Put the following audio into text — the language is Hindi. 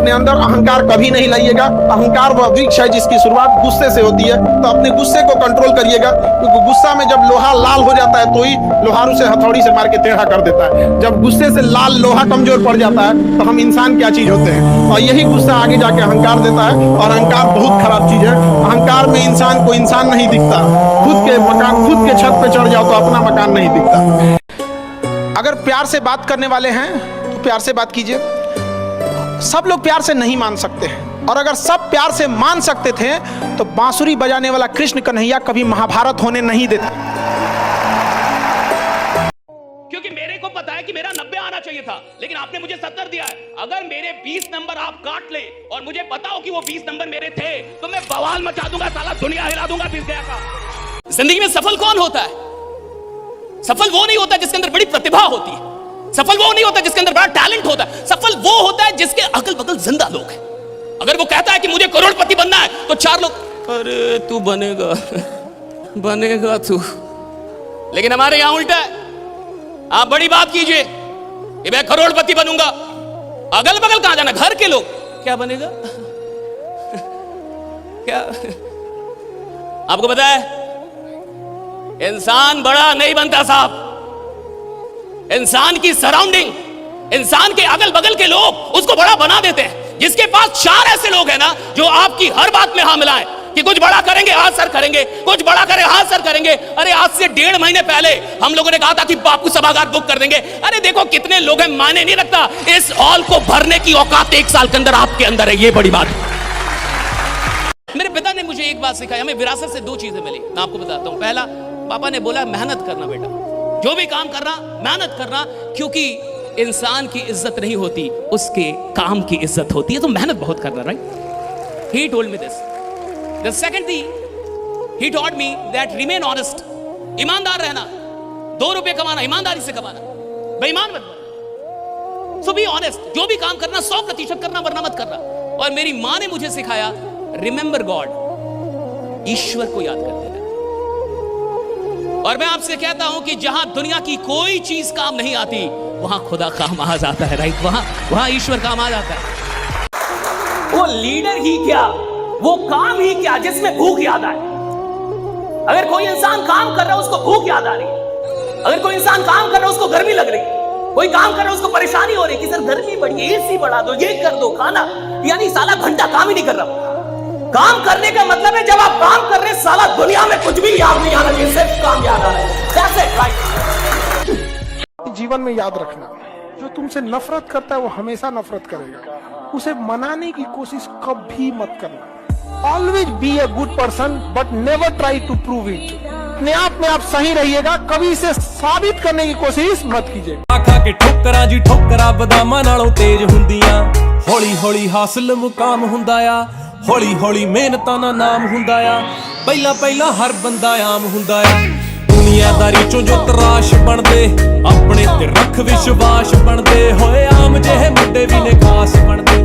अपने अंदर अहंकार कभी नहीं लाइएगा। अहंकार वह वृक्ष है जिसकी शुरुआत गुस्से से होती है, तो अपने गुस्से को कंट्रोल करिएगा, क्योंकि गुस्सा में जब लोहा लाल हो जाता है तो ही लोहार उसे हथौड़ी से मार के टेढ़ा कर देता है। जब गुस्से से लाल लोहा कमजोर पड़ जाता है तो हम इंसान क्या चीज होते हैं, और यही गुस्सा आगे जाके अहंकार देता है। और अहंकार बहुत खराब चीज है। अहंकार में इंसान को इंसान नहीं दिखता। खुद के मकान, खुद के छत पे चढ़ जाओ तो अपना मकान नहीं दिखता। अगर प्यार से बात करने वाले हैं तो प्यार से बात कीजिए। सब लोग प्यार से नहीं मान सकते हैं, और अगर सब प्यार से मान सकते थे तो बांसुरी बजाने वाला कृष्ण कन्हैया कभी महाभारत होने नहीं देता। क्योंकि मेरे को पता है कि मेरा 90 आना चाहिए था, लेकिन आपने मुझे 70 दिया है। अगर मेरे 20 नंबर आप काट ले और मुझे पता हो कि वो 20 नंबर मेरे थे, तो मैं बवाल मचा दूंगा, साला दुनिया हिला दूंगा फिर गया का। जिंदगी में सफल कौन होता है? सफल वो नहीं होता जिसके अंदर बड़ी प्रतिभा होती है। सफल वो नहीं होता जिसके अंदर बड़ा टैलेंट होता है। सफल वो होता है जिसके अगल बगल जिंदा लोग हैं। अगर वो कहता है कि मुझे करोड़पति बनना है, तो 4 लोग, अरे तू बनेगा बनेगा तू। लेकिन हमारे यहां उल्टा है। आप बड़ी बात कीजिए कि मैं करोड़पति बनूंगा, अगल बगल कहां जाना, घर के लोग, क्या बनेगा क्या? आपको पता है इंसान बड़ा नहीं बनता साहब, इंसान की सराउंडिंग, इंसान के अगल बगल के लोग उसको बड़ा बना देते हैं। जिसके पास 4 ऐसे लोग हैं ना जो आपकी हर बात में हाँ मिलाएं कि कुछ बड़ा करेंगे, हाँ सर करेंगे, कुछ बड़ा करें, हाँ सर करेंगे। अरे आज से 1.5 महीने पहले हम लोगों ने कहा था कि बापू सभागार बुक कर देंगे। अरे देखो कितने लोग हैं, माने नहीं रखता। इस हॉल को भरने की औकात 1 साल के अंदर आपके अंदर है, ये बड़ी बात है। मेरे पिता ने मुझे एक बात सिखाई, हमें विरासत से 2 चीजें मिली, मैं आपको बताता हूं। पहला, पापा ने बोला मेहनत करना बेटा, जो भी काम करना मेहनत करना, क्योंकि इंसान की इज्जत नहीं होती, उसके काम की इज्जत होती है, तो मेहनत बहुत करना। Right, he told me this. The second thing he taught me that remain honest, ईमानदार रहना, 2 रुपए कमाना ईमानदारी से कमाना, बेईमान मत बनना। सो बी ऑनेस्ट, जो भी काम करना 100% करना, वरना मत करना। और मेरी मां ने मुझे सिखाया रिमेंबर गॉड, ईश्वर को याद करते रहना। और मैं आपसे कहता हूं कि जहां दुनिया की कोई चीज काम नहीं आती, वहां खुदा काम आ जाता है। राइट, वहां ईश्वर काम आ जाता है। वो लीडर ही क्या, वो काम ही क्या जिसमें भूख याद आए। अगर कोई इंसान काम कर रहा है उसको भूख याद आ रही है, अगर कोई इंसान काम कर रहा है उसको गर्मी लग रही है, कोई काम कर रहा है उसको परेशानी हो रही है कि सर गर्मी बढ़ी है, एसी बढ़ा दो, ये कर दो, खाना, यानी साला घंटा काम ही नहीं कर रहा। काम करने का मतलब है जब आप काम कर रहे हैं, साला दुनिया में कुछ भी याद नहीं आना चाहिए, सिर्फ काम याद आ रहा है। That's it, right? जीवन में याद रखना, जो तुमसे नफरत करता है वो हमेशा नफरत करेगा। उसे मनाने की कोशिश कभी मत करना। Always be a good person but never try to prove it. अपने आप में आप सही रहिएगा, कभी इसे साबित करने की कोशिश मत कीजिए। आखा के ठोकरा जी ठोकरा बदामां नालों तेज हुंदियां, हौली हौली हासिल मुकाम हुंदा आ, हौली हौली मेहनतां दा नाम हुंदा आ, पहला पहला हर बंदा आम हुंदा आ। दुनियादारी चों जो तराश बनदे, अपने ते रख विश्वास बनदे, होए आम जेहे मुंडे भी ने खास बनदे।